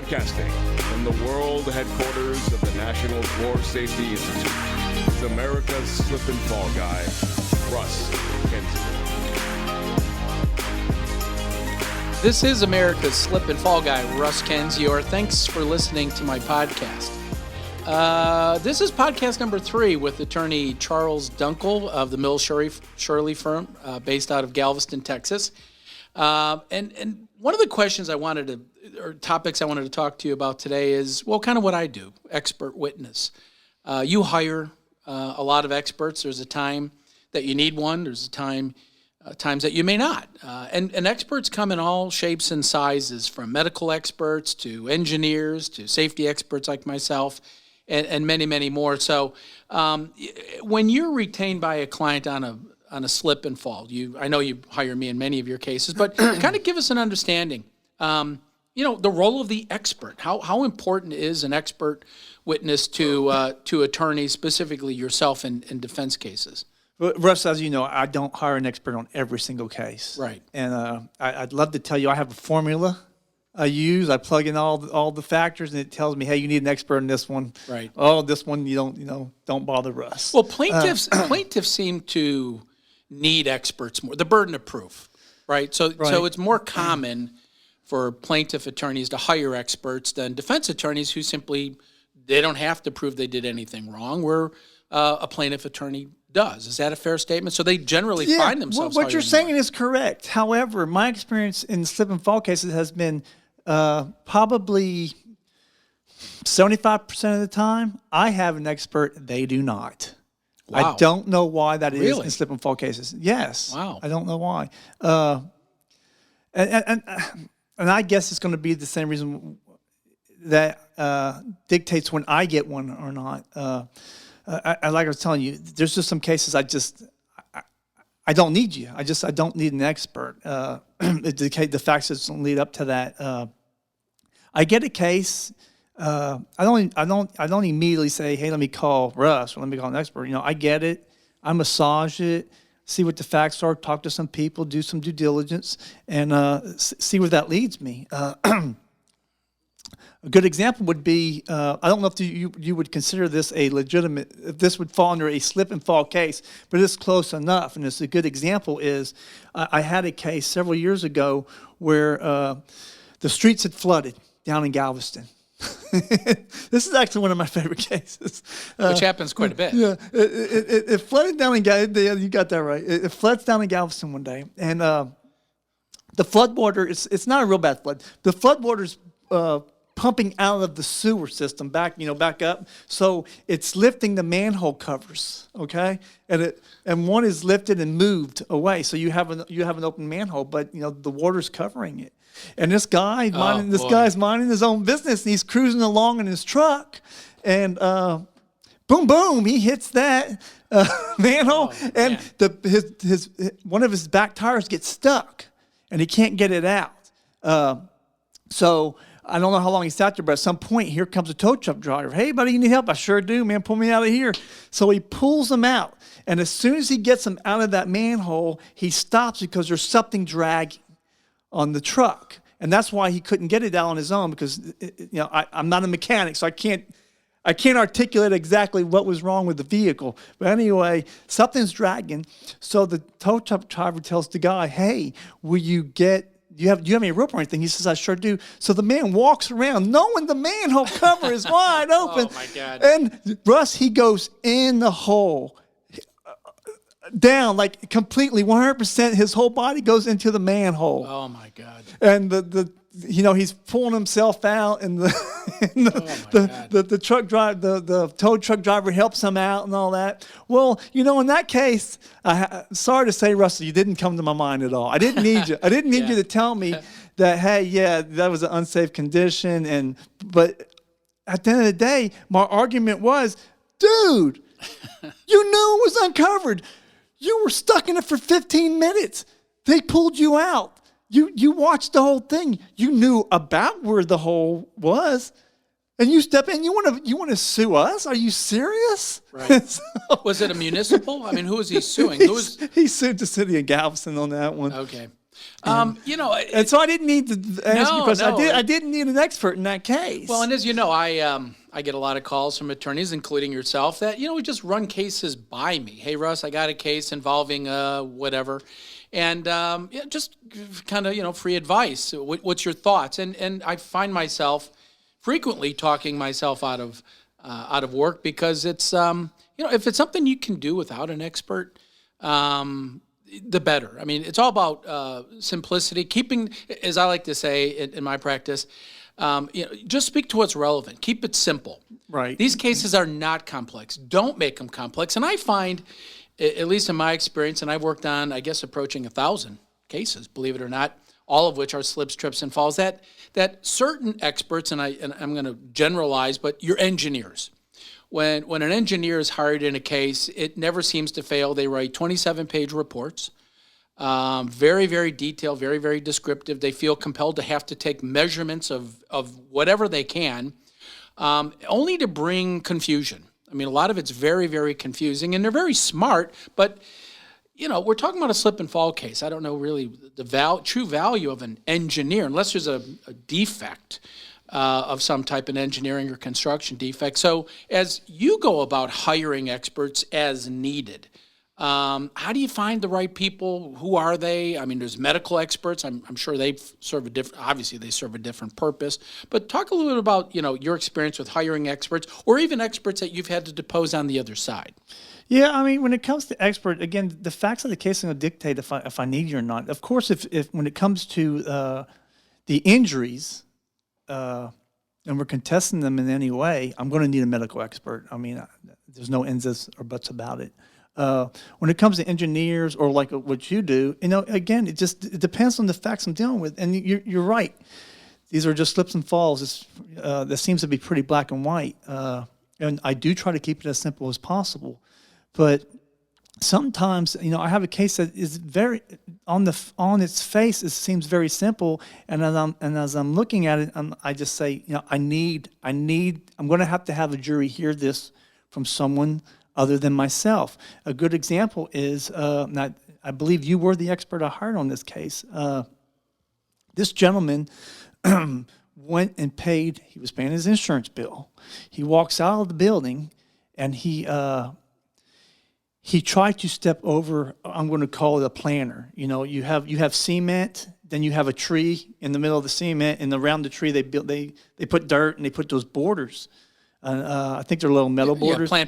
Broadcasting from the world headquarters of the National Floor Safety Institute is America's slip and fall guy, Russ Kenzie. This is America's slip and fall guy, Russ Kenzie. Thanks for listening to my podcast. This is podcast number 3 with attorney Charles Dunkel of the Mills Shirley firm, based out of Galveston, Texas. And one of the questions topics I wanted to talk to you about today is, well, kind of what I do, expert witness. You hire a lot of experts. There's a time that you need one. There's times that you may not. And experts come in all shapes and sizes, from medical experts to engineers to safety experts like myself, and many, many more. So when you're retained by a client on a slip and fall, I know you hire me in many of your cases, but kind of give us an understanding. The role of the expert. How important is an expert witness to attorneys, specifically yourself in defense cases? Well, Russ, as you know, I don't hire an expert on every single case. Right. And I'd love to tell you I have a formula I use. I plug in all the factors, and it tells me, hey, you need an expert in this one. Right. Oh, this one don't bother Russ. Well, plaintiffs seem to need experts more. The burden of proof, right? So it's more common for plaintiff attorneys to hire experts than defense attorneys who simply, they don't have to prove they did anything wrong, where a plaintiff attorney does. Is that a fair statement? So they generally find themselves what you're saying is correct. However, my experience in slip and fall cases has been probably 75% of the time, I have an expert, they do not. Wow. I don't know why that is Really? in slip and fall cases. Yes. Wow. I don't know why. And I guess it's going to be the same reason that dictates when I get one or not. Like I was telling you, there's just some cases I don't need you. I don't need an expert. The facts just don't lead up to that. I get a case. I don't immediately say, hey, let me call Russ or let me call an expert. I get it. I massage it, see what the facts are, talk to some people, do some due diligence, and see where that leads me. A good example would be, I don't know if you would consider this a legitimate, if this would fall under a slip and fall case, but it's close enough. And it's a good example is, I had a case several years ago where the streets had flooded down in Galveston. This is actually one of my favorite cases. Which happens quite a bit. Yeah, it flooded down in Galveston. You got that right. It floods down in Galveston one day. And the floodwater, it's not a real bad flood. The floodwater's pumping out of the sewer system back up. So it's lifting the manhole covers, okay? And one is lifted and moved away. So you have an open manhole, but the water's covering it. And this guy's minding his own business, and he's cruising along in his truck, and boom, boom, he hits that manhole, and his one of his back tires gets stuck, and he can't get it out. So I don't know how long he sat there, but at some point, here comes a tow truck driver. Hey, buddy, you need help? I sure do, man. Pull me out of here. So he pulls him out, and as soon as he gets him out of that manhole, he stops because there's something dragging on the truck. And that's why he couldn't get it out on his own, because I'm not a mechanic, so I can't articulate exactly what was wrong with the vehicle. But anyway, something's dragging. So the tow truck driver tells the guy, hey, do you have any rope or anything? He says, I sure do. So the man walks around knowing the manhole cover is wide open. Oh, my God. And Russ, he goes in the hole, down, like completely, 100%. His whole body goes into the manhole. Oh, my God. And he's pulling himself out, and the truck driver, the tow truck driver helps him out and all that. Well, in that case, sorry to say, Russell, you didn't come to my mind at all. I didn't need you. I didn't need you to tell me that, hey, yeah, that was an unsafe condition. But at the end of the day, my argument was, dude, you knew it was uncovered. You were stuck in it for 15 minutes. They pulled you out. You watched the whole thing. You knew about where the hole was. And you step in, you want to sue us? Are you serious? Right. Was it a municipal? I mean, who was he suing? He sued the city of Galveston on that one. Okay. And so I didn't need to ask you because I didn't need an expert in that case. Well, and as you know, I get a lot of calls from attorneys, including yourself, that we just run cases by me. Hey, Russ, I got a case involving whatever, and just kind of free advice. What's your thoughts? And I find myself frequently talking myself out of work because it's if it's something you can do without an expert, the better. I mean, it's all about simplicity, keeping, as I like to say in my practice, just speak to what's relevant. Keep it simple. Right. These cases are not complex. Don't make them complex. And I find, at least in my experience, and I've worked on, I guess, approaching 1,000 cases, believe it or not, all of which are slips, trips, and falls, that certain experts, and I'm going to generalize, but you're engineers. When an engineer is hired in a case, it never seems to fail. They write 27-page reports, very, very detailed, very, very descriptive. They feel compelled to have to take measurements of whatever they can, only to bring confusion. I mean, a lot of it's very, very confusing, and they're very smart, but we're talking about a slip and fall case. I don't know really the true value of an engineer, unless there's a defect of some type of engineering or construction defect. So as you go about hiring experts as needed, how do you find the right people? Who are they? I mean, there's medical experts. I'm sure they serve a different purpose. But talk a little bit about, your experience with hiring experts, or even experts that you've had to depose on the other side. Yeah, I mean, when it comes to expert, again, the facts of the case are going to dictate if I need you or not. Of course, if when it comes to the injuries, and we're contesting them in any way, I'm going to need a medical expert. I mean, there's no ands or buts about it. When it comes to engineers or like what you do, again, it depends on the facts I'm dealing with. And you're right. These are just slips and falls. That seems to be pretty black and white. And I do try to keep it as simple as possible. But sometimes, I have a case that is very on its face. It seems very simple, and as I'm looking at it, I just say, I'm going to have a jury hear this from someone other than myself. A good example is, I believe you were the expert I hired on this case. This gentleman went and paid. He was paying his insurance bill. He walks out of the building, and he tried to step over, I'm going to call it a planter. You have cement, then you have a tree in the middle of the cement, and around the tree they put dirt and they put those borders. I think they're little metal borders. Yeah,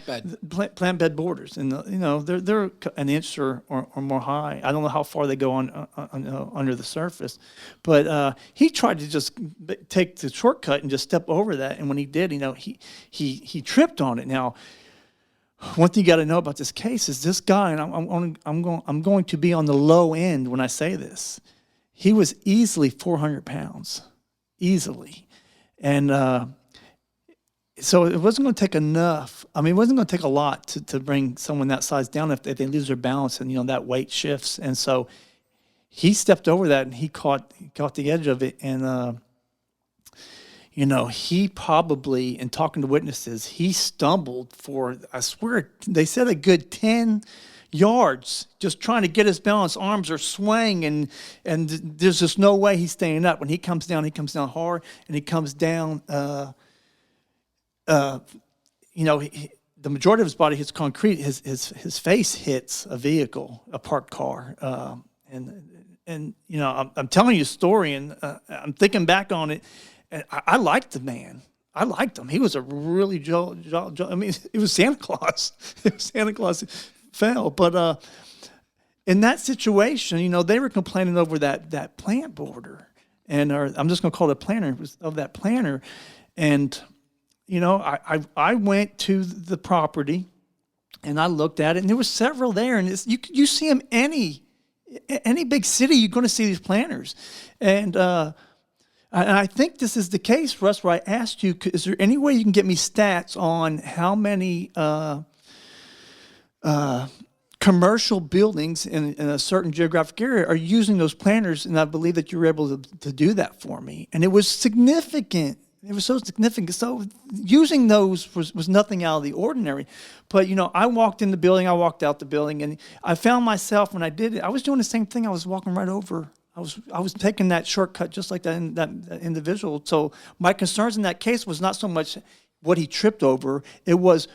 plant bed borders, and they're an inch or more high. I don't know how far they go on under the surface, but he tried to just take the shortcut and just step over that. And when he did, he tripped on it. Now, one thing you got to know about this case is this guy, and I'm going to be on the low end when I say this. He was easily 400 pounds, easily, and so it wasn't going to take enough. I mean, it wasn't going to take a lot to bring someone that size down if they lose their balance and that weight shifts. And so he stepped over that and he caught the edge of it, and he probably, in talking to witnesses, he stumbled for, I swear, they said a good 10 yards, just trying to get his balance. Arms are swaying, and there's just no way he's staying up. When he comes down hard, and he comes down, the majority of his body hits concrete. His face hits a vehicle, a parked car, and I'm telling you a story, and I'm thinking back on it. And I liked the man. I liked him. He was a really I mean, it was Santa Claus. It was Santa Claus fell. But in that situation, they were complaining over that plant border, or I'm just going to call it a planter. It was of that planter, and I went to the property, and I looked at it, and there were several there, and you see them any big city, you're going to see these planters, and I think this is the case, Russ, where I asked you, is there any way you can get me stats on how many commercial buildings in a certain geographic area are using those planters? And I believe that you were able to do that for me. And it was significant. It was so significant. So using those was nothing out of the ordinary. But, I walked in the building, I walked out the building, and I found myself, when I did it, I was doing the same thing. I was walking right over I was taking that shortcut just like that individual. So my concerns in that case was not so much what he tripped over. It was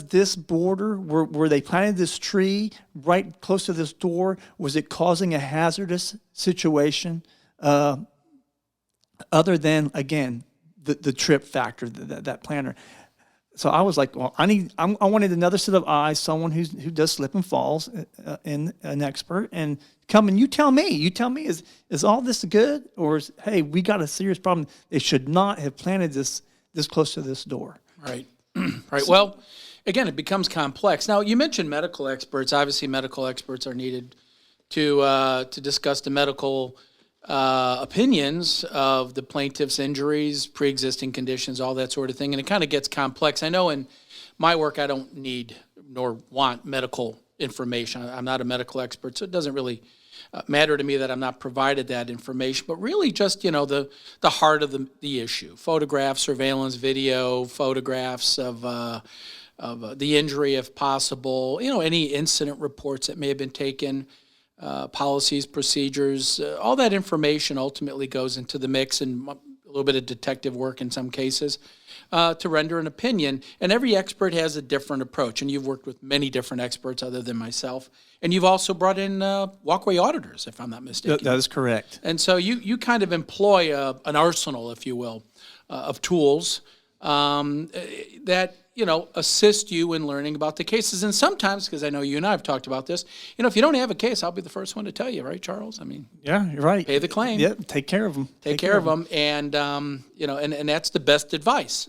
this border, were they planted this tree right close to this door? Was it causing a hazardous situation? Other than, again, the trip factor, that planter. So I was like, well, I wanted another set of eyes, someone who does slip and falls, and an expert, and come and you tell me, is all this good, or is, hey, we got a serious problem? They should not have planted this close to this door. Right. Right. Well, again, it becomes complex. Now, you mentioned medical experts. Obviously, medical experts are needed to discuss the medical opinions of the plaintiff's injuries, pre-existing conditions, all that sort of thing, and it kind of gets complex. I know in my work I don't need nor want medical information. I'm not a medical expert, so it doesn't really matter to me that I'm not provided that information, but really just, the heart of the issue. Photographs, surveillance video, photographs of the injury if possible, any incident reports that may have been taken, policies, procedures, all that information ultimately goes into the mix, and a little bit of detective work in some cases to render an opinion. And every expert has a different approach, and you've worked with many different experts other than myself. And you've also brought in walkway auditors, if I'm not mistaken. That is correct. And so you kind of employ an arsenal, if you will, of tools that assist you in learning about the cases. And sometimes, because I know you and I have talked about this, if you don't have a case, I'll be the first one to tell you, right, Charles? I mean, yeah, you're right. Pay the claim. Yeah, take care of them. Take care of them, and and that's the best advice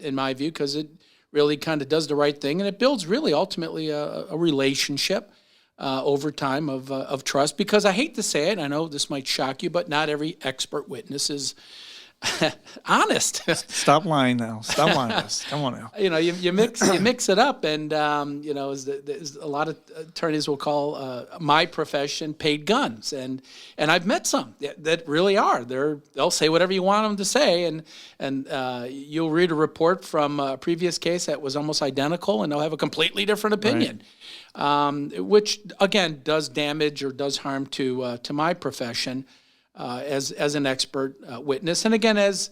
in my view, because it really kind of does the right thing, and it builds really ultimately a relationship over time of trust. Because I hate to say it, I know this might shock you, but not every expert witness is honest. Stop lying now. Stop lying to us. Come on now. You mix it up, and as a lot of attorneys will call my profession paid guns, and I've met some that really are. They'll say whatever you want them to say, and you'll read a report from a previous case that was almost identical, and they'll have a completely different opinion, which again does damage or does harm to my profession. As an expert witness. And again, as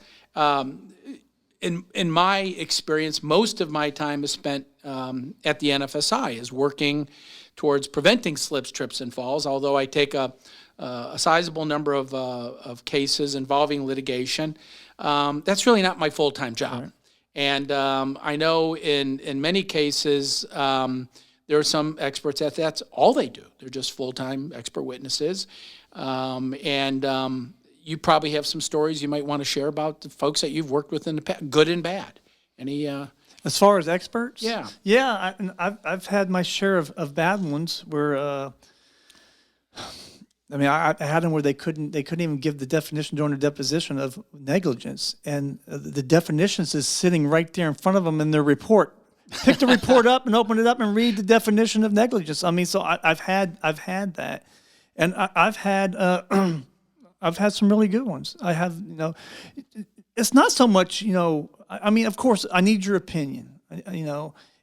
in my experience, most of my time is spent at the NFSI, is working towards preventing slips, trips, and falls, although I take a sizable number of cases involving litigation. That's really not my full-time job. Right. And I know in many cases, there are some experts that's all they do. They're just full-time expert witnesses. You probably have some stories you might want to share about the folks that you've worked with in the past, good and bad. Any? As far as experts? Yeah. I've had my share of bad ones where, I had them where they couldn't even give the definition during the deposition of negligence, and the definitions is sitting right there in front of them in their report. Pick the report up and open it up and read the definition of negligence. So I've had that. And I've had some really good ones. I have, it's not so much, of course, I need your opinion.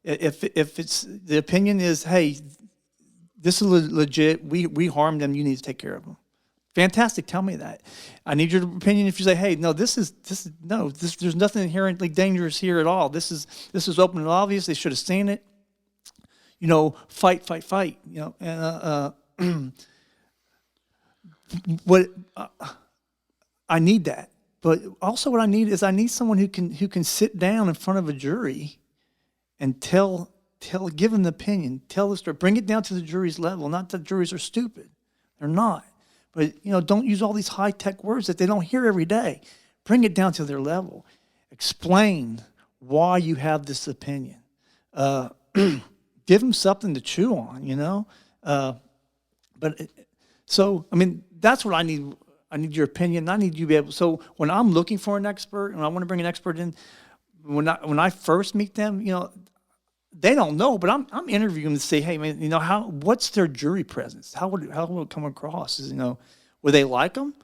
If it's the opinion is, hey, this is legit. We harmed them. You need to take care of them. Fantastic. Tell me that. I need your opinion. If you say, hey, no, there's nothing inherently dangerous here at all. This is open and obvious. They should have seen it. Fight. And what I need that, but also what I need is someone who can sit down in front of a jury and give an opinion, tell the story, bring it down to the jury's level. Not that juries are stupid, they're not, but don't use all these high-tech words that they don't hear every day. Bring it down to their level. Explain why you have this opinion. Give them something to chew on. That's what I need. I need your opinion. I need you to be able. So when I'm looking for an expert and I want to bring an expert in, when I first meet them, they don't know, but I'm interviewing them to say, hey man, what's their jury presence? How will it come across? Would they like them?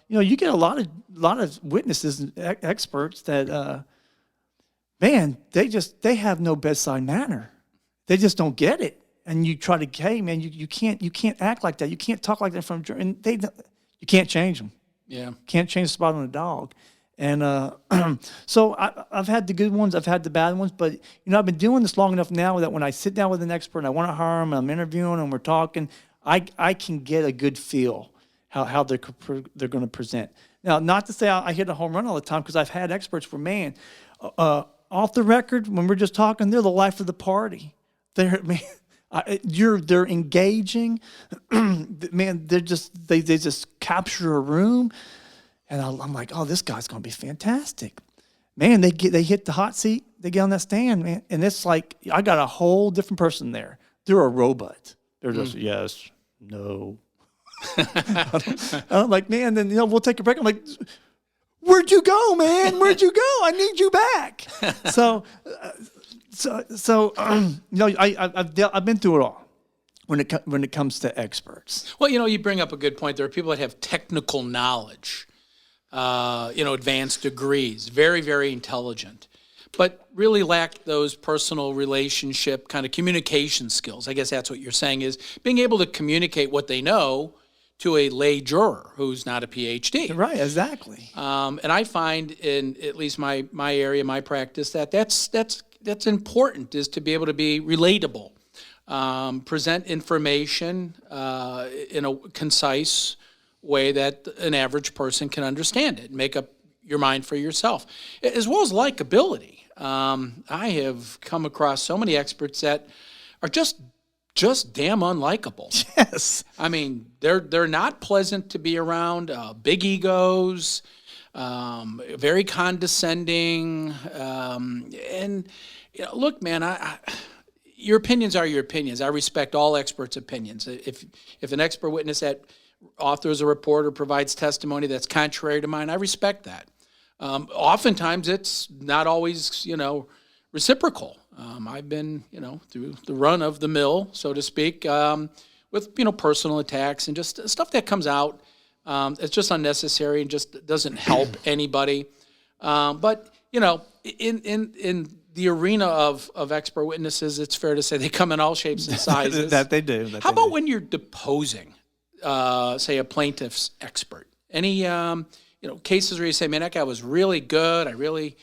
You get a lot of witnesses and experts that, they have no bedside manner. They just don't get it. and you try to, hey man, you can't act like that. You can't talk like that from jury, and you can't change them. Yeah, can't change the spot on a dog. And so I've had the good ones, I've had the bad ones, but I've been doing this long enough now that when I sit down with an expert and I want to hire them, I'm interviewing and we're talking, I can get a good feel how they're going to present. Now, not to say I hit a home run all the time, because I've had experts where, man, off the record, when we're just talking, they're the life of the party. They're engaging, man. They just capture a room. And I'm like, oh, this guy's going to be fantastic. Man, they hit the hot seat. They get on that stand, man. And it's like, I got a whole different person there. They're a robot. They're just, yes, no. I'm like, man, then, we'll take a break. I'm like, where'd you go, man? Where'd you go? I need you back. I've been through it all. When it comes to experts. Well, you bring up a good point. There are people that have technical knowledge, advanced degrees, very, very intelligent, but really lack those personal relationship kind of communication skills. I guess that's what you're saying, is being able to communicate what they know to a lay juror who's not a PhD. Right, exactly. And I find in at least my area, my practice, that's important, is to be able to be relatable. Present information in a concise way that an average person can understand it, make up your mind for yourself, as well as likability. I have come across so many experts that are just damn unlikable. Yes. I mean, they're not pleasant to be around, big egos, very condescending, and look, man, your opinions are your opinions. I respect all experts' opinions. If an expert witness that authors a report or provides testimony that's contrary to mine, I respect that. Oftentimes, it's not always, reciprocal. I've been, through the run of the mill, so to speak, with, personal attacks and just stuff that comes out. It's just unnecessary and just doesn't help anybody. But, in the arena of expert witnesses, it's fair to say they come in all shapes and sizes. That they do. How about when you're deposing, say, a plaintiff's expert? Any, cases where you say, man, that guy was really good. I really,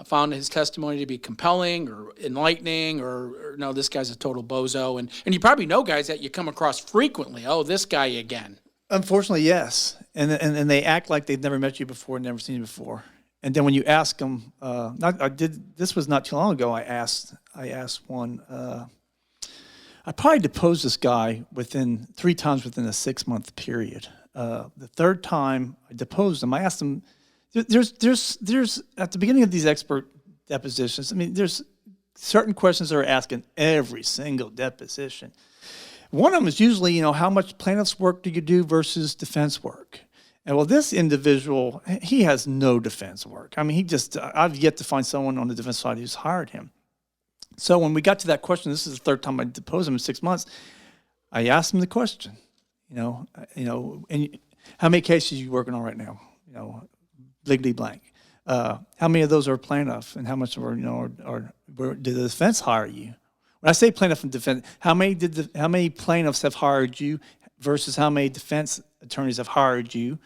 found his testimony to be compelling or enlightening, or no, this guy's a total bozo. And you probably know guys that you come across frequently. Oh, this guy again. Unfortunately, yes. And they act like they've never met you before, never seen you before. And then when you ask them, this was not too long ago. I asked one. I probably deposed this guy 3 times within a 6-month period. The third time I deposed him, I asked him. There's at the beginning of these expert depositions. I mean, there's certain questions that are asked in every single deposition. One of them is usually, how much plaintiff's work do you do versus defense work? And well, this individual, he has no defense work. I mean, I've yet to find someone on the defense side who's hired him. So when we got to that question, this is the third time I deposed him in 6 months, I asked him the question, and how many cases are you working on right now? Bliggity blank. How many of those are plaintiff, and how much did the defense hire you? When I say plaintiff and defense, how many plaintiffs have hired you versus how many defense attorneys have hired you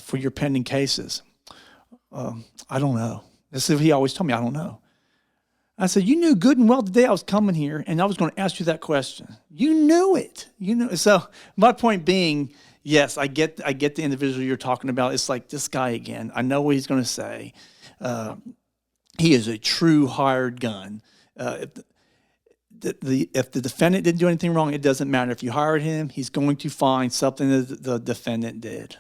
for your pending cases? I don't know. This is what he always told me. I don't know. I said, you knew good and well the day I was coming here, and I was going to ask you that question. You knew it. So my point being, yes, I get the individual you're talking about. It's like this guy again. I know what he's going to say. He is a true hired gun. If the defendant didn't do anything wrong, it doesn't matter. If you hired him, he's going to find something that the defendant did.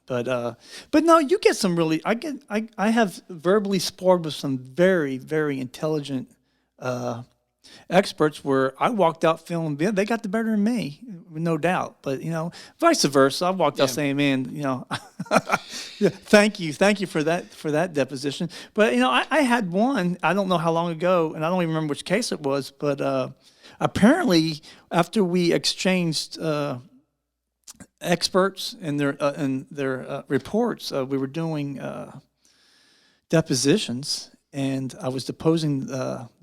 But no, you get some really. I have verbally sparred with some very, very intelligent experts where I walked out feeling they got the better than me, no doubt. But vice versa. I walked out saying, man, thank you for that deposition. But I had one. I don't know how long ago, and I don't even remember which case it was. But apparently, after we exchanged experts and their reports, we were doing depositions. And I was deposing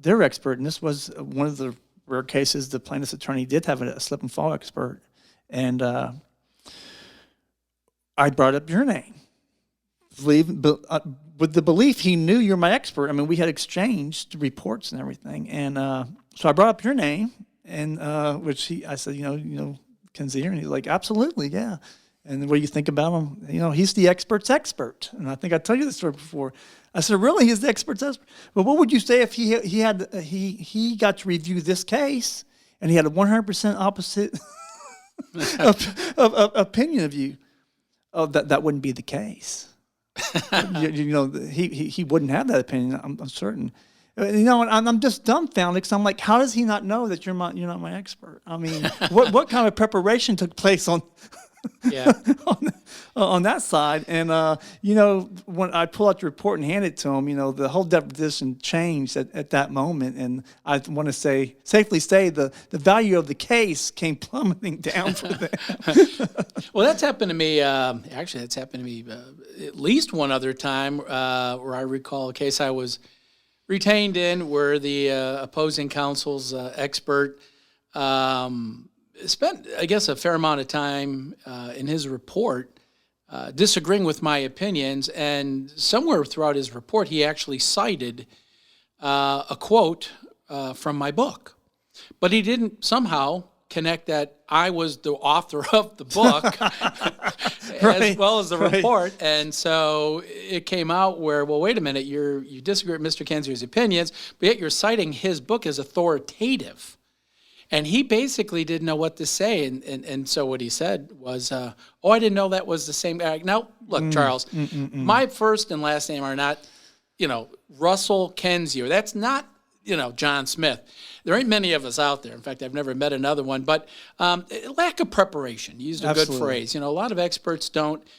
their expert, and this was one of the rare cases, the plaintiff's attorney did have a slip and fall expert, and I brought up your name, with the belief he knew you're my expert. I mean, we had exchanged reports and everything, and so I brought up your name, and I said, Ken's here, and he's like, absolutely, yeah. And what do you think about him? He's the expert's expert, and I think I told you this story before. I said, really, he's the expert's expert. But what would you say if he got to review this case and he had a 100% opposite opinion of you? Oh, that wouldn't be the case. He wouldn't have that opinion. I'm certain. And I'm just dumbfounded because I'm like, how does he not know that you're not my expert? I mean, what kind of preparation took place on on that side? And when I pull out the report and hand it to him, the whole deposition changed at that moment, and I want to safely say the value of the case came plummeting down for them. Well, that's happened to me. Actually, that's happened to me at least one other time, where I recall a case I was retained in where the opposing counsel's expert spent, I guess, a fair amount of time in his report disagreeing with my opinions, and somewhere throughout his report he actually cited a quote from my book. But he didn't somehow connect that I was the author of the book as well as the report. And so it came out where, well, wait a minute, you disagree with Mr. Kenzier's opinions, but yet you're citing his book as authoritative. And he basically didn't know what to say. And so what he said was, I didn't know that was the same guy. Now, look, Charles, my first and last name are not, Russell Kenzier. That's not, John Smith. There ain't many of us out there. In fact, I've never met another one. But lack of preparation, you used a good phrase. A lot of experts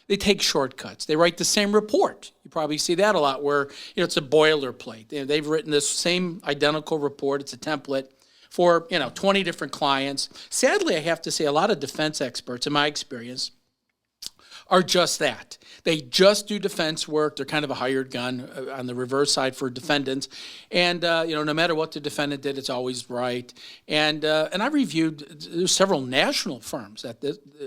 they take shortcuts. They write the same report. You probably see that a lot where, it's a boilerplate. They've written this same identical report. It's a template for 20 different clients. Sadly, I have to say a lot of defense experts, in my experience, are just that. They just do defense work. They're kind of a hired gun on the reverse side for defendants. And, no matter what the defendant did, it's always right. And I reviewed, there's several national firms,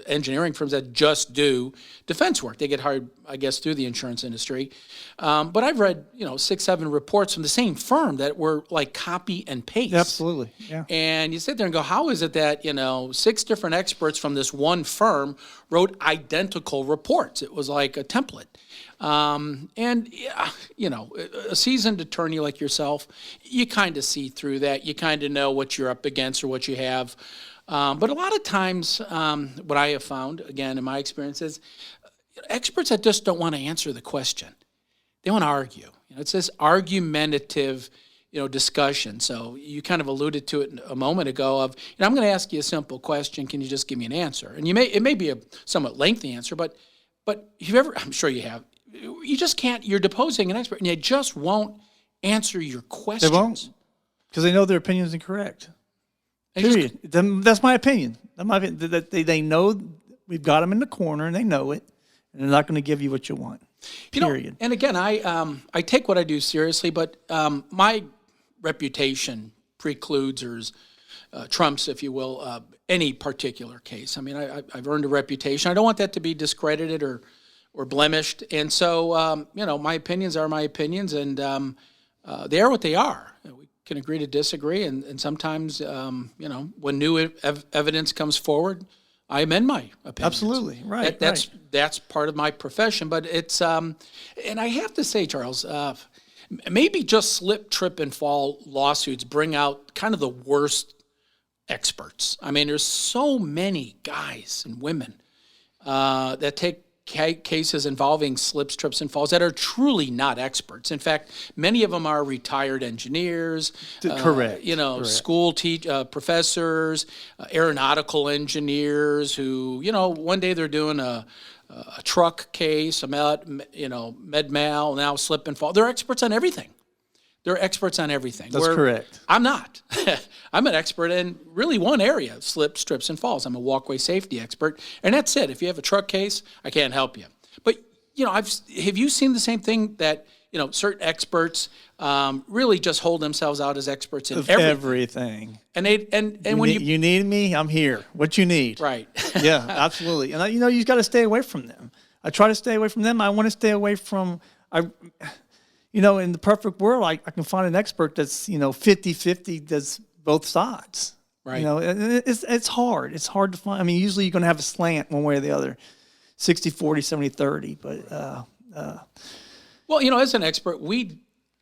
engineering firms that just do defense work. They get hired, I guess, through the insurance industry. But I've read, 6, 7 reports from the same firm that were like copy and paste. Absolutely, yeah. And you sit there and go, how is it that, 6 different experts from this one firm wrote identical reports? It was like a template. A seasoned attorney like yourself, you kind of see through that. You kind of know what you're up against or what you have. But a lot of times, what I have found, again, in my experience, is experts that just don't want to answer the question. They want to argue. It's this argumentative, discussion. So you kind of alluded to it a moment ago of, I'm going to ask you a simple question. Can you just give me an answer? And it may be a somewhat lengthy answer, but I'm sure you have, you just can't, you're deposing an expert and they just won't answer your questions. They won't, because they know their opinion is incorrect. Period. That's my opinion. They know we've got them in the corner and they know it, and they're not going to give you what you want. Period. And again, I take what I do seriously, but my reputation precludes or trumps, if you will, any particular case. I mean, I've earned a reputation. I don't want that to be discredited or blemished. And so, my opinions are my opinions, and they are what they are. We can agree to disagree, and sometimes, when new evidence comes forward, I amend my opinions. Absolutely, right. That's part of my profession, but it's and I have to say, Charles, maybe just slip, trip, and fall lawsuits bring out kind of the worst experts. I mean, there's so many guys and women that take cases involving slips, trips, and falls that are truly not experts. In fact, many of them are retired engineers, correct. School professors, aeronautical engineers who, one day they're doing a truck case, med mal, now slip and fall. They're experts on everything. That's correct. I'm not. I'm an expert in really one area, slips, trips, and falls. I'm a walkway safety expert, and that's it. If you have a truck case, I can't help you. But, have you seen the same thing that, certain experts really just hold themselves out as experts in Of everything. everything. And when you need me, I'm here. What you need. right. Yeah, absolutely. And you got to stay away from them. I try to stay away from them. I want to stay away from in the perfect world, I can find an expert that's 50-50, does both sides. Right. And it's hard. It's hard to find. I mean, usually you're going to have a slant one way or the other, 60-40, 70-30. But well, as an expert,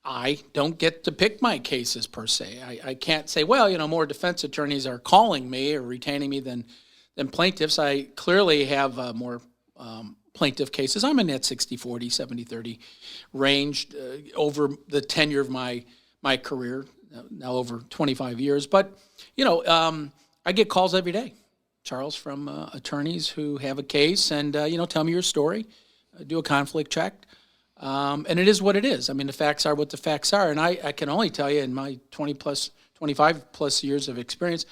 I don't get to pick my cases per se. I can't say, well, more defense attorneys are calling me or retaining me than plaintiffs. I clearly have more plaintiff cases. I'm in that 60-40, 70-30 range over the tenure of my career, now over 25 years. But, I get calls every day, Charles, from attorneys who have a case and, tell me your story, do a conflict check. And it is what it is. I mean, the facts are what the facts are. And I can only tell you in my 25 plus years of experience,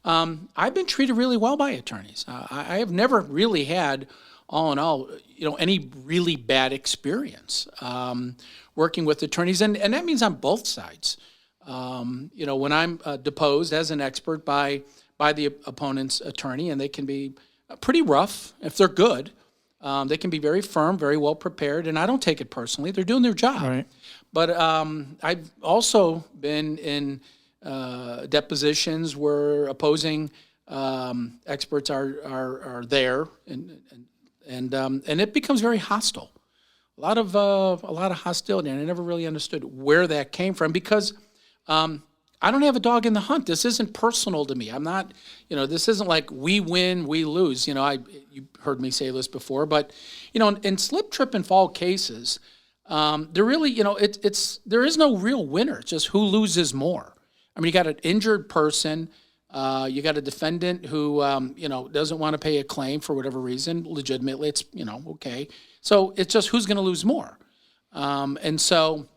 I've been treated really well by attorneys. I have never really had, all in all, any really bad experience working with attorneys. And that means on both sides. When I'm deposed as an expert by the opponent's attorney, and they can be pretty rough if they're good. They can be very firm, very well prepared, and I don't take it personally. They're doing their job. Right. But I've also been in depositions where opposing experts are there, and it becomes very hostile. A lot of hostility, and I never really understood where that came from because I don't have a dog in the hunt. This isn't personal to me. I'm not, this isn't like we win, we lose. You heard me say this before, but, in slip, trip, and fall cases, there really, there is no real winner. It's just who loses more. I mean, you got an injured person, you got a defendant who, doesn't want to pay a claim for whatever reason, legitimately, it's, okay. So it's just who's going to lose more. And so,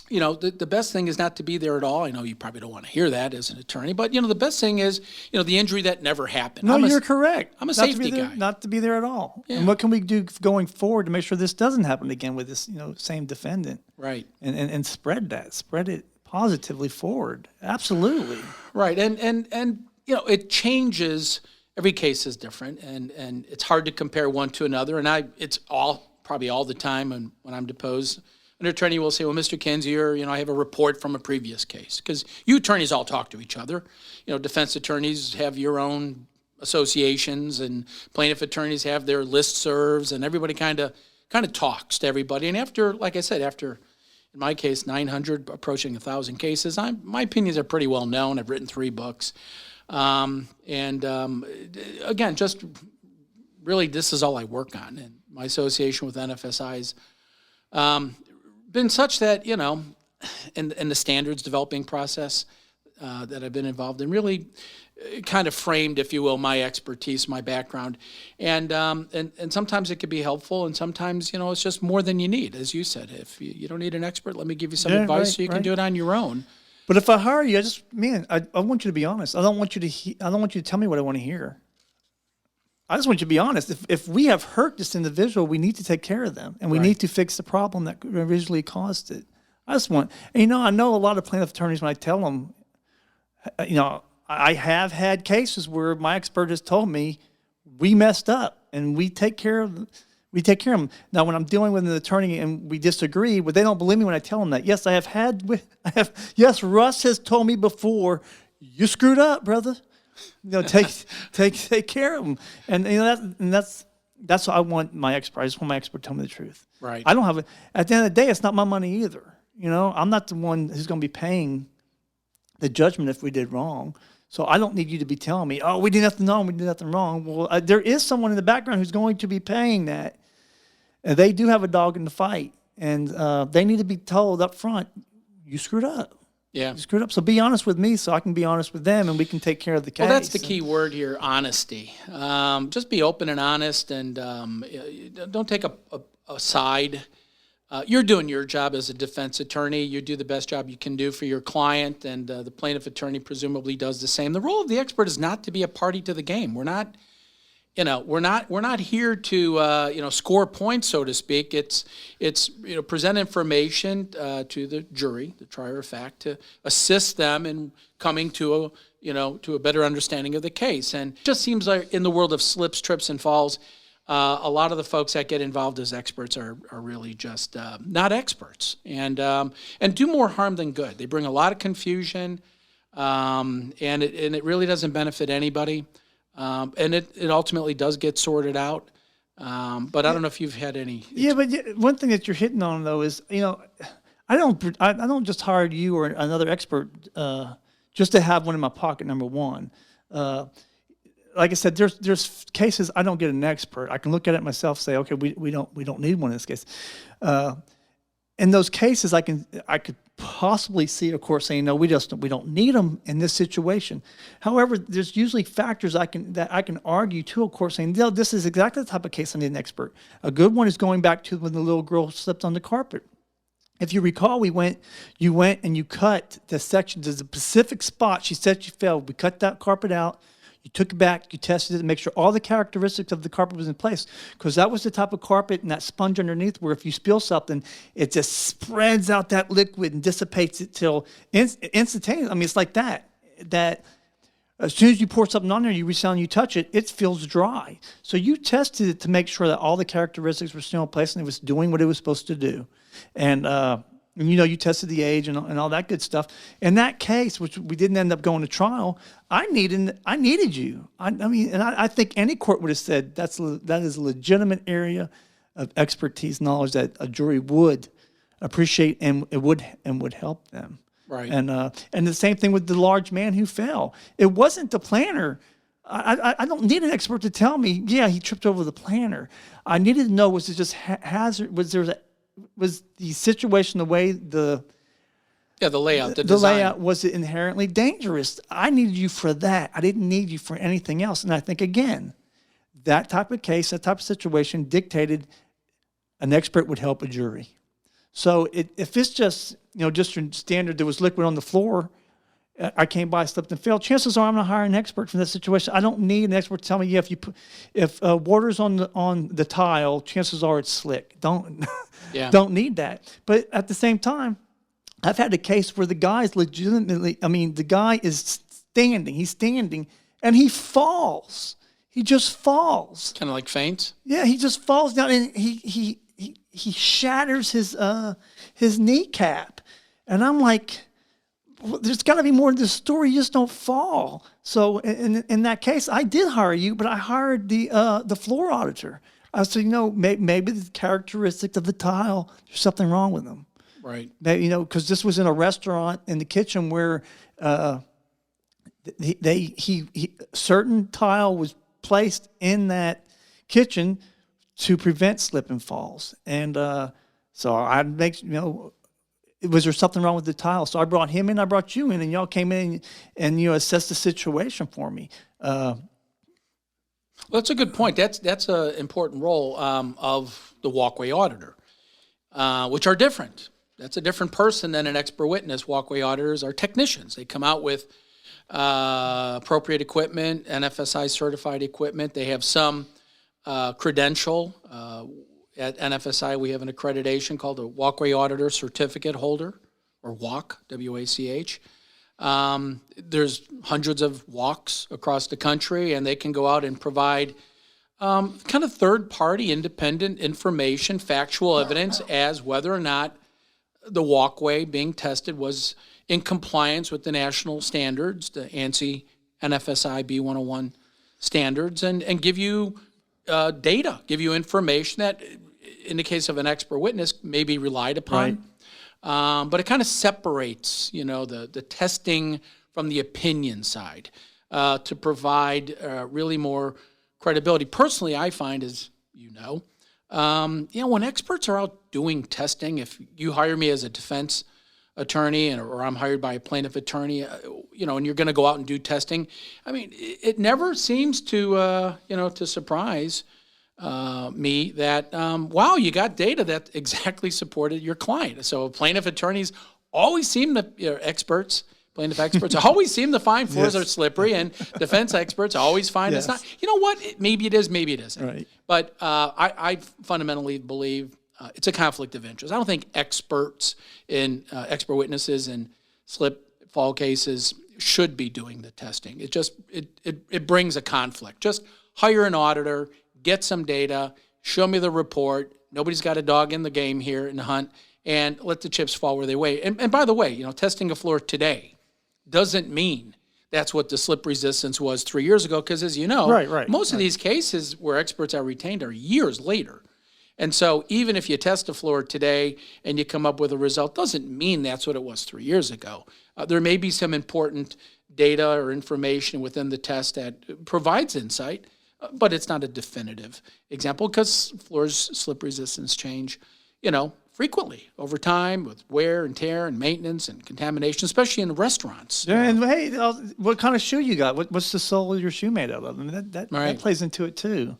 the best thing is not to be there at all. I know you probably don't want to hear that as an attorney, but, the best thing is, the injury that never happened. No, you're correct. I'm a safety guy. Not to be there at all. Yeah. And what can we do going forward to make sure this doesn't happen again with this, same defendant? Right. And spread it positively forward. Absolutely. Right. And it changes. Every case is different, and it's hard to compare one to another. And it's probably all the time when I'm deposed. An attorney will say, well, Mr. Kenzier, I have a report from a previous case. Because you attorneys all talk to each other. Defense attorneys have your own associations, and plaintiff attorneys have their listservs, and everybody kind of talks to everybody. And after, like I said, in my case, 900, approaching 1,000 cases, my opinions are pretty well known. I've written 3 books. Again, just really, this is all I work on. And my association with NFSI's been such that, in the standards developing process that I've been involved in, really kind of framed, if you will, my expertise, my background. And sometimes it can be helpful, and sometimes, it's just more than you need. As you said, if you don't need an expert, let me give you some advice so you can do it on your own. But if I hire you, I want you to be honest. I don't want you to tell me what I want to hear. I just want you to be honest. If we have hurt this individual, we need to take care of them, and we need to fix the problem that originally caused it. I know a lot of plaintiff attorneys, when I tell them, I have had cases where my expert has told me we messed up, and we take care of them. Now, when I'm dealing with an attorney and we disagree, but they don't believe me when I tell them that. Yes, yes, Russ has told me before, you screwed up, brother. Take care of them, and that's what I want my expert. I just want my expert to tell me the truth. Right. I don't have it. At the end of the day, it's not my money either. I'm not the one who's going to be paying the judgment if we did wrong. So I don't need you to be telling me, oh, we did nothing wrong, we did nothing wrong. Well, there is someone in the background who's going to be paying that. And they do have a dog in the fight, and they need to be told up front, you screwed up. Yeah. You screwed up. So be honest with me so I can be honest with them, and we can take care of the case. Well, that's the key word here, honesty. Just be open and honest, and don't take a side. You're doing your job as a defense attorney. You do the best job you can do for your client, and the plaintiff attorney presumably does the same. The role of the expert is not to be a party to the game. We're not, we're not here to score points, so to speak. It's present information to the jury, the trier of fact, to assist them in coming to a better understanding of the case. And it just seems like in the world of slips, trips, and falls, a lot of the folks that get involved as experts are really just not experts, and do more harm than good. They bring a lot of confusion, and it really doesn't benefit anybody. And it ultimately does get sorted out. But I don't know if you've had any. Yeah, but one thing that you're hitting on though is, I don't just hire you or another expert just to have one in my pocket. Number one, like I said, there's cases I don't get an expert. I can look at it myself, say, okay, we don't need one in this case. In those cases, I could possibly see a court saying, no, we don't need them in this situation. However, there's usually factors that I can argue to a court saying, no, this is exactly the type of case I need an expert. A good one is going back to when the little girl slipped on the carpet. If you recall, you went and you cut the section to the specific spot she said she fell. We cut that carpet out. You took it back, you tested it to make sure all the characteristics of the carpet was in place, because that was the type of carpet and that sponge underneath where if you spill something, it just spreads out that liquid and dissipates it till instantaneous. I mean, it's like that as soon as you pour something on there, you reach down and you touch it, it feels dry. So you tested it to make sure that all the characteristics were still in place and it was doing what it was supposed to do. And you tested the age and all that good stuff. In that case, which we didn't end up going to trial, I needed you. I think any court would have said that is a legitimate area of expertise, knowledge that a jury would appreciate and it would help them. Right. And the same thing with the large man who fell. It wasn't the planner. I don't need an expert to tell me, yeah, he tripped over the planner. I needed to know, was it just hazard? Was the situation the way the layout, the design, layout, was it inherently dangerous? I needed you for that. I didn't need you for anything else. And I think, again, that type of case, that type of situation dictated an expert would help a jury. So if it's just your standard, there was liquid on the floor, I came by, slipped and fell, chances are I'm going to hire an expert for that situation. I don't need an expert to tell me, yeah, if water's on the tile, chances are it's slick. Don't need that. But at the same time, I've had a case where the guy is legitimately, the guy is standing, he's standing, and he falls. He just falls. Kind of like faints? Yeah, he just falls down, and he shatters his kneecap. And I'm like, well, there's got to be more to this story. You just don't fall. So in that case, I did hire you, but I hired the floor auditor. I said, maybe the characteristics of the tile, there's something wrong with them. Right. Maybe, because this was in a restaurant in the kitchen where certain tile was placed in that kitchen to prevent slip and falls. And so I make, was there something wrong with the tile? So I brought him in, I brought you in, and y'all came in and assessed the situation for me. Well, that's a good point. That's an important role of the walkway auditor, which are different. That's a different person than an expert witness. Walkway auditors are technicians. They come out with appropriate equipment, NFSI certified equipment. They have some credential. At NFSI, we have an accreditation called the Walkway Auditor Certificate Holder, or WAC, W-A-C-H. There's hundreds of walks across the country, and they can go out and provide kind of third-party independent information, factual evidence as whether or not the walkway being tested was in compliance with the national standards, the ANSI NFSI B101 standards, and give you data, give you information that, in the case of an expert witness, may be relied upon. Right. But it kind of separates, the testing from the opinion side to provide really more credibility. Personally, I find, as when experts are out doing testing, if you hire me as a defense attorney or I'm hired by a plaintiff attorney, and you're going to go out and do testing, it never seems to, to surprise me that, wow, you got data that exactly supported your client. So plaintiff attorneys always seem to, experts, Plaintiff experts always seem to find floors Yes. are slippery, and defense experts always find it's Yes. not. You know what? Maybe it is, maybe it isn't. Right. But I fundamentally believe it's a conflict of interest. I don't think experts in expert witnesses in slip fall cases should be doing the testing. It just it brings a conflict. Just hire an auditor, get some data, show me the report. Nobody's got a dog in the game here in the hunt, and let the chips fall where they may. And by the way, testing a floor today doesn't mean that's what the slip resistance was 3 years ago, because as you know, Right. most of these cases where experts are retained are years later. And so even if you test a floor today and you come up with a result, doesn't mean that's what it was 3 years ago. There may be some important data or information within the test that provides insight, but it's not a definitive example because floors slip resistance change, frequently over time with wear and tear and maintenance and contamination, especially in restaurants. Yeah, and hey, what kind of shoe you got? What's the sole of your shoe made out of? I mean, that plays into it too.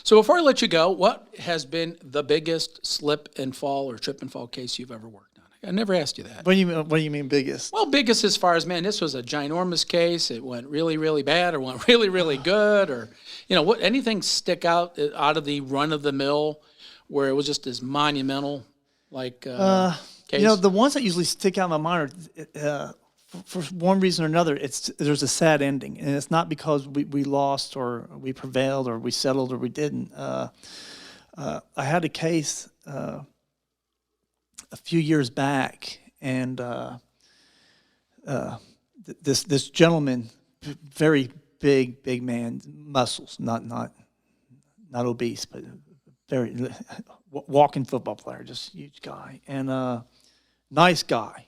So before I let you go, what has been the biggest slip and fall or trip and fall case you've ever worked on? I never asked you that. What do you mean biggest? Well, biggest as far as, man, this was a ginormous case. It went really, really bad or went really, really good, or, anything stick out of the run-of-the-mill where it was just as monumental, like case? The ones that usually stick out in my mind are, for one reason or another, there's a sad ending, and it's not because we lost or we prevailed or we settled or we didn't. I had a case a few years back, and this gentleman, very big man, muscles, not obese, but very walking football player, just huge guy, and nice guy.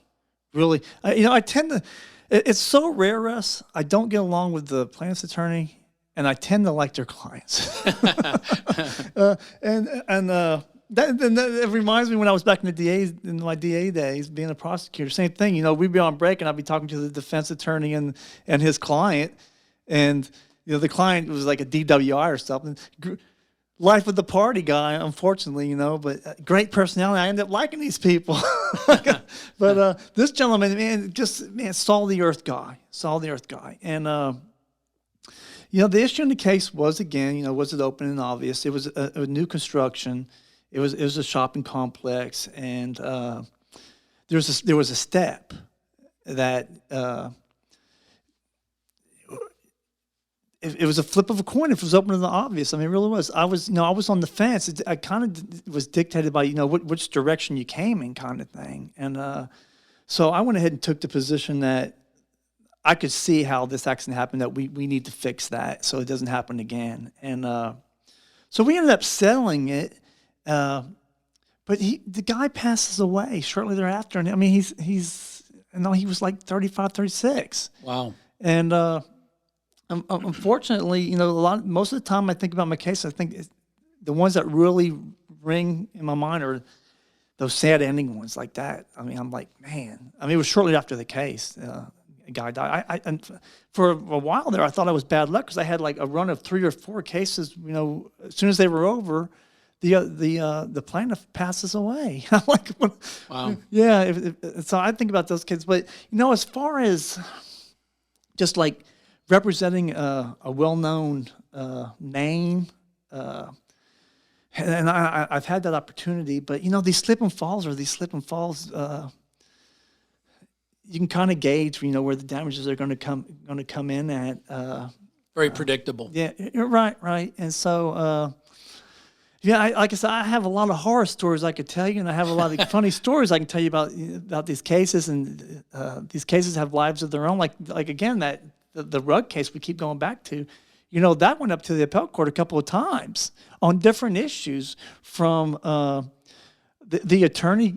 Really, I tend to. It's so rare, Russ. I don't get along with the plaintiff's attorney, and I tend to like their clients. That reminds me when I was back in my DA days, being a prosecutor. Same thing. We'd be on break, and I'd be talking to the defense attorney and his client, and the client was like a DWI or something. Life of the party guy, unfortunately, but great personality. I ended up liking these people. But this gentleman, man, saw the earth guy. And, the issue in the case was, again, was it open and obvious? It was a new construction. It was a shopping complex. And there was a step that it was a flip of a coin if it was open and obvious. I mean, it really was. I was on the fence. I kind of was dictated by, which direction you came in, kind of thing. And so I went ahead and took the position that I could see how this accident happened, that we need to fix that so it doesn't happen again. And so we ended up settling it. But the guy passes away shortly thereafter. And I mean, he was like 35, 36. Wow. And unfortunately, most of the time I think about my case, I think the ones that really ring in my mind are those sad ending ones like that. I mean, I'm like, man. I mean, it was shortly after the case. A guy died. And for a while there, I thought I was bad luck because I had like a run of 3 or 4 cases. As soon as they were over, the plaintiff passes away. I'm like, wow. Yeah. So I think about those kids. But as far as just like representing a well-known name, and I've had that opportunity. But these slip and falls you can kind of gauge, where the damages are going to come in at. Very predictable. Yeah, you're right. And so, like I said, I have a lot of horror stories I could tell you, and I have a lot of funny stories I can tell you about these cases. And these cases have lives of their own. Like again, the rug case we keep going back to. That went up to the appellate court a couple of times on different issues, from the attorney,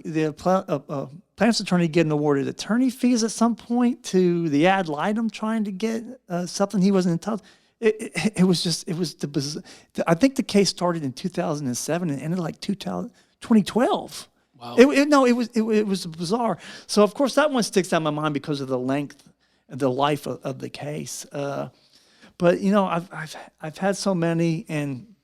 plaintiff's attorney getting awarded attorney fees at some point, to the ad litem trying to get something he wasn't entitled. It was I think the case started in 2007 and ended like 2012. Wow. It was bizarre. So of course that one sticks out in my mind because of the length, the life of the case. But I've had so many, and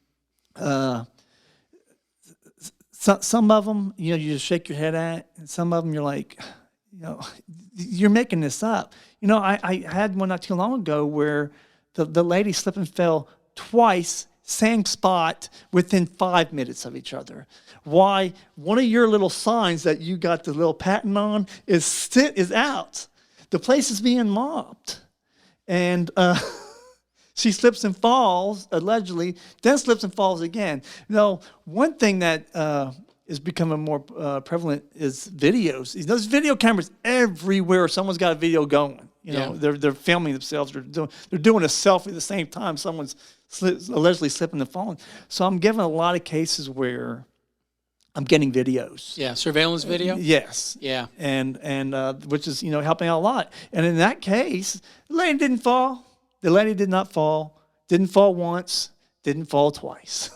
some of them you just shake your head at, and some of them you're like, you're making this up. I had one not too long ago where the lady slipped and fell twice, same spot, within 5 minutes of each other. Why? One of your little signs that you got the little patent on is out. The place is being mobbed. And she slips and falls, allegedly, then slips and falls again. One thing that is becoming more prevalent is videos. There's video cameras everywhere. Someone's got a video going. They're filming themselves. They're doing a selfie at the same time. Someone's allegedly slipping and falling. So I'm given a lot of cases where I'm getting videos. Yeah, surveillance video? Yes. Yeah. And which is, helping out a lot. And in that case, the lady didn't fall. The lady did not fall. Didn't fall once. Didn't fall twice.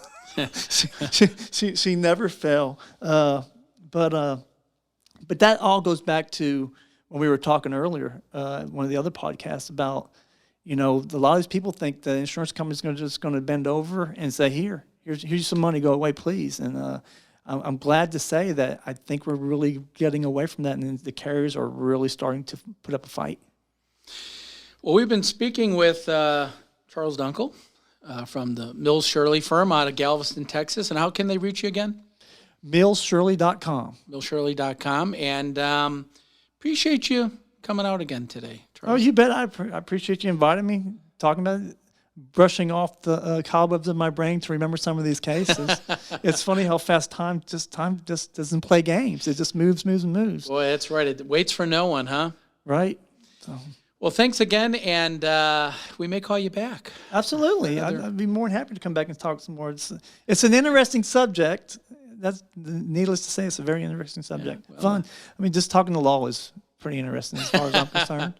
she never fell. But that all goes back to when we were talking earlier, one of the other podcasts about, a lot of these people think the insurance company's just going to bend over and say, here's some money, go away, please. And I'm glad to say that I think we're really getting away from that, and the carriers are really starting to put up a fight. Well, we've been speaking with Charles Dunkel from the Mills Shirley firm out of Galveston, Texas. And how can they reach you again? millsshirley.com. millsshirley.com. And appreciate you coming out again today, Charles. Oh, you bet. I appreciate you inviting me, talking about it, brushing off the cobwebs of my brain to remember some of these cases. It's funny how fast time just doesn't play games. It just moves. Boy, that's right. It waits for no one, huh? Right. So. Well, thanks again, and we may call you back. Absolutely. I'd be more than happy to come back and talk some more. It's an interesting subject. That's needless to say, it's a very interesting subject. Yeah, fun. Just talking to law is pretty interesting as far as I'm concerned.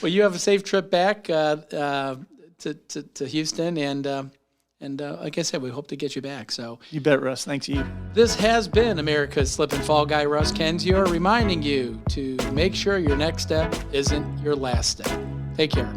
Well, you have a safe trip back to Houston, and like I said, we hope to get you back. So you bet, Russ. Thanks to you. This has been America's Slip and Fall Guy, Russ Kenzior, reminding you to make sure your next step isn't your last step. Take care.